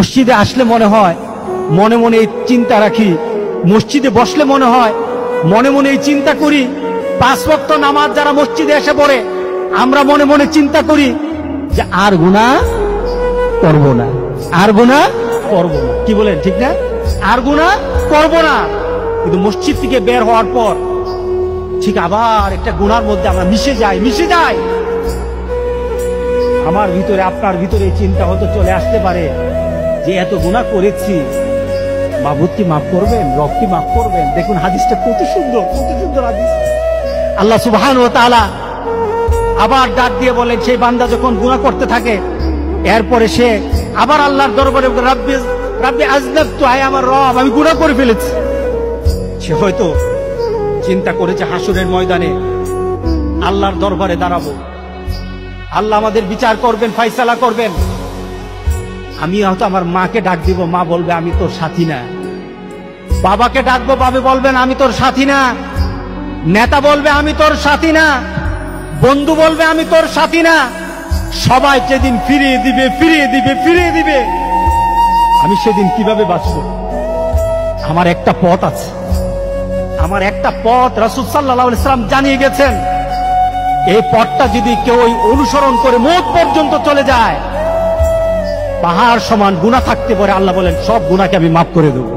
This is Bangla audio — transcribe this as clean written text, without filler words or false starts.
মসজিদে আসলে মনে হয় মনে মনে এই চিন্তা রাখি, মসজিদে বসলে মনে হয় মনে মনে এই চিন্তা করি, 5 ওয়াক্ত নামাজ যারা মসজিদে এসে পড়ে আমরা মনে মনে চিন্তা করি যে আর গুনাহ করব না, আর গুনাহ করব না। কি বলেন ঠিক না? আর গুনাহ করব না। কিন্তু মসজিদ থেকে বের হওয়ার পর ঠিক আবার একটা গুনার মধ্যে আমরা মিশে যাই। আমার ভিতরে আপনার ভিতরে এই চিন্তা হয়তো চলে আসতে পারে যে এত গুনাহ করেছি, মাবুদ কি মাফ করবেন, রব কি মাফ করবেন? দেখুন হাদিসটা কত সুন্দর হাদিস। আল্লাহ সুবহানাহু ওয়া তাআলা আবার ডাক দিয়ে বলেন, সেই বান্দা যখন গুনাহ করতে থাকে এরপরে সে আবার আল্লাহর দরবারে রাব্বি আযনাবতু, আয় আমার রব আমি গুনাহ করে ফেলেছি। সে হয়তো চিন্তা করেছে হাসরের ময়দানে আল্লাহর দরবারে দাঁড়াবো, আল্লাহ আমাদের বিচার করবেন, ফয়সালা করবেন। আমি হয়তো আমার মাকে ডাক দিব, মা বলবে আমি তোর সাথী না। বাবাকে ডাকবো, বাবা বলবেন আমি তোর সাথী না। নেতা বলবে আমি তোর সাথী না। বন্ধু বলবে আমি তোর সাথী না। সবাই যেদিন ফিরিয়ে দিবে, আমি সেদিন কিভাবে বাঁচব? আমার একটা পথ আছে, আমার একটা পথ রাসূল সাল্লাল্লাহু আলাইহি ওয়াসাল্লাম জানিয়ে গেছেন। এই পথটা যদি কেউ অনুসরণ করে মওত পর্যন্ত চলে যায়, পাহাড় সমান গুনাহ থাকতে পারে, আল্লাহ বলেন সব গুনাহকে আমি মাফ করে দেব।